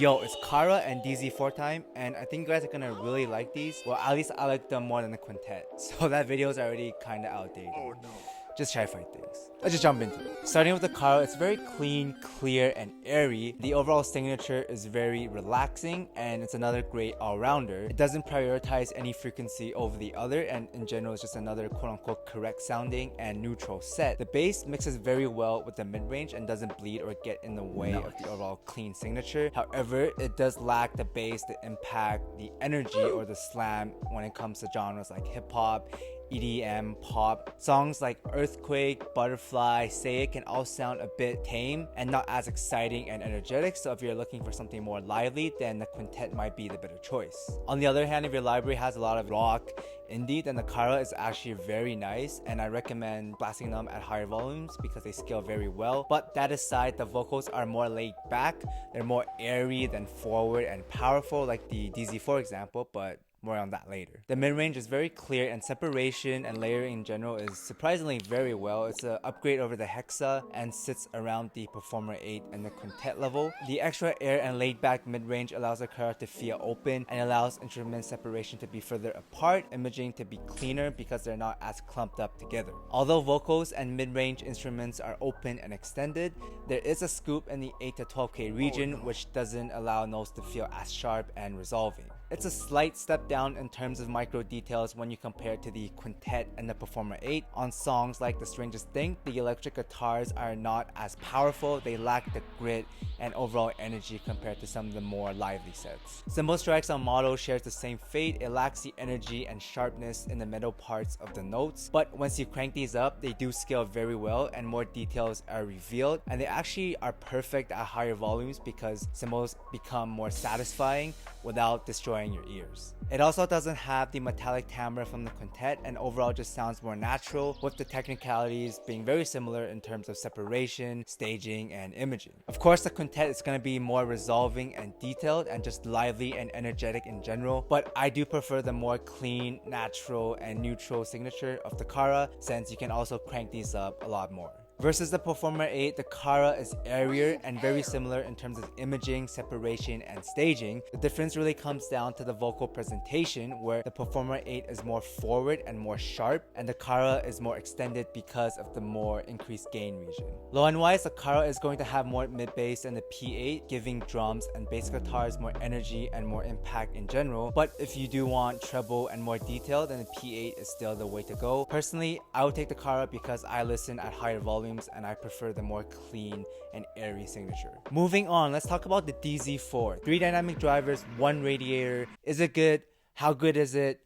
Yo, it's Kara and DZ4 time, and I think you guys are gonna really like these. Well, at least I like them more than the quintet. So that video is already kinda outdated. Oh no. Just try to fight things. Let's just jump into it. Starting with the Kara, it's very clean, clear, and airy. The overall signature is very relaxing, and it's another great all-rounder. It doesn't prioritize any frequency over the other, and in general, it's just another quote-unquote correct sounding and neutral set. The bass mixes very well with the mid-range and doesn't bleed or get in the way of the overall clean signature. However, it does lack the bass, the impact, the energy, or the slam when it comes to genres like hip-hop, EDM, pop. Songs like Earthquake, Butterfly, Say It can all sound a bit tame and not as exciting and energetic, so if you're looking for something more lively, then the quintet might be the better choice. On the other hand, if your library has a lot of rock, indie, then the Kara is actually very nice, and I recommend blasting them at higher volumes because they scale very well. But that aside, the vocals are more laid back, they're more airy than forward and powerful like the DZ4 example, but more on that later. The mid-range is very clear, and separation and layering in general is surprisingly very well. It's an upgrade over the Hexa and sits around the Performer 8 and the quintet level. The extra air and laid-back mid-range allows the Kara to feel open and allows instrument separation to be further apart, imaging to be cleaner because they're not as clumped up together. Although vocals and mid-range instruments are open and extended, there is a scoop in the 8 to 12K region which doesn't allow notes to feel as sharp and resolving. It's a slight step down in terms of micro details when you compare it to the quintet and the Performer 8. On songs like The Strangest Thing, the electric guitars are not as powerful, they lack the grit and overall energy compared to some of the more lively sets. Cymbal Strikes on Motto shares the same fate. It lacks the energy and sharpness in the middle parts of the notes, but once you crank these up, they do scale very well and more details are revealed, and they actually are perfect at higher volumes because cymbals become more satisfying without destroying your ears. It also doesn't have the metallic timbre from the quintet, and overall just sounds more natural, with the technicalities being very similar in terms of separation, staging, and imaging. Of course, the quintet is going to be more resolving and detailed and just lively and energetic in general, but I do prefer the more clean, natural, and neutral signature of the Kara, since you can also crank these up a lot more. Versus the Performer 8, the Kara is airier and very similar in terms of imaging, separation, and staging. The difference really comes down to the vocal presentation, where the Performer 8 is more forward and more sharp, and the Kara is more extended because of the more increased gain region. Low-end wise, the Kara is going to have more mid-bass than the P8, giving drums and bass guitars more energy and more impact in general, but if you do want treble and more detail, then the P8 is still the way to go. Personally, I would take the Kara because I listen at higher volumes and I prefer the more clean and airy signature. Moving on, let's talk about the DZ4. 3 dynamic drivers, 1 radiator. Is it good? How good is it?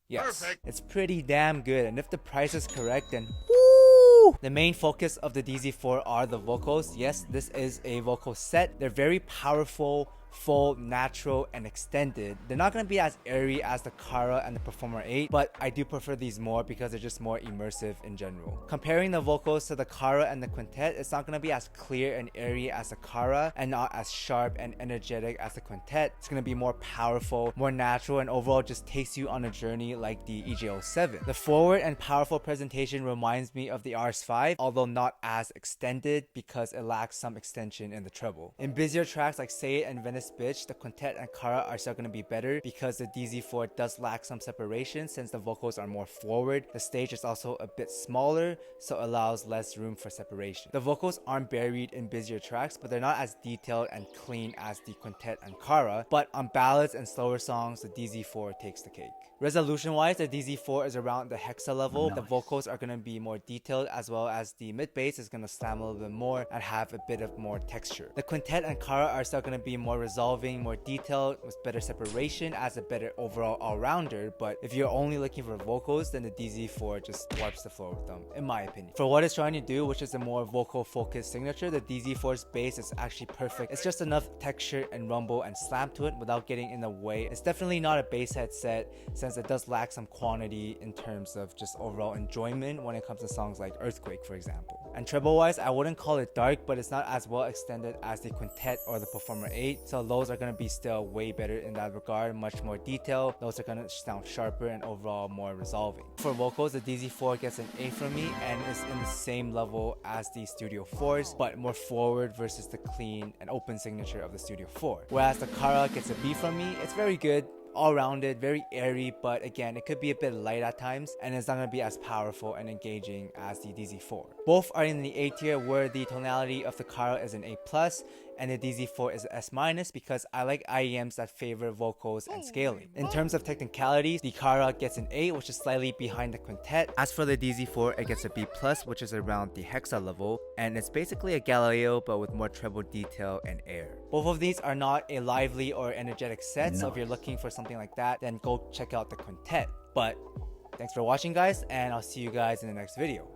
Yes, perfect. It's pretty damn good, and if the price is correct, then woo! The main focus of the DZ4 are the vocals. Yes, this is a vocal set. They're very powerful, full, natural, and extended. They're not going to be as airy as the Kara and the Performer 8, but I do prefer these more because they're just more immersive in general. Comparing the vocals to the Kara and the quintet, it's not going to be as clear and airy as the Kara and not as sharp and energetic as the quintet. It's going to be more powerful, more natural, and overall just takes you on a journey like the EJ07. The forward and powerful presentation reminds me of the RS5, although not as extended because it lacks some extension in the treble. In busier tracks like Say It and Venice Bitch, the quintet and Kara are still going to be better because the DZ4 does lack some separation since the vocals are more forward. The stage is also a bit smaller, so allows less room for separation. The vocals aren't buried in busier tracks, but they're not as detailed and clean as the quintet and Kara, but on ballads and slower songs, the DZ4 takes the cake. Resolution wise, the DZ4 is around the Hexa level. The vocals are going to be more detailed, as well as the mid bass is going to slam a little bit more and have a bit of more texture. The quintet and Kara are still going to be more resolving, more detailed, with better separation as a better overall all-rounder, but if you're only looking for vocals, then the DZ4 just wipes the floor with them, in my opinion. For what it's trying to do, which is a more vocal focused signature, the DZ4's bass is actually perfect. It's just enough texture and rumble and slam to it without getting in the way. It's definitely not a bass headset since it does lack some quantity in terms of just overall enjoyment when it comes to songs like Earthquake, for example. And treble wise, I wouldn't call it dark, but it's not as well extended as the quintet or the Performer 8, so So those are going to be still way better in that regard, much more detailed. Those are going to sound sharper and overall more resolving. For vocals, the DZ4 gets an A from me and is in the same level as the Studio 4s, but more forward versus the clean and open signature of the Studio 4. Whereas the Kara gets a B from me. It's very good, all-rounded, very airy, but again, it could be a bit light at times, and it's not going to be as powerful and engaging as the DZ4. Both are in the A tier, where the tonality of the Kara is an A+, and the DZ4 is an S- because I like IEMs that favor vocals and scaling. In terms of technicalities, the Kara gets an A, which is slightly behind the quintet. As for the DZ4, it gets a B+, which is around the hexa level, and it's basically a Galileo but with more treble detail and air. Both of these are not a lively or energetic set, so if you're looking for something like that, then go check out the quintet. But thanks for watching, guys, and I'll see you guys in the next video.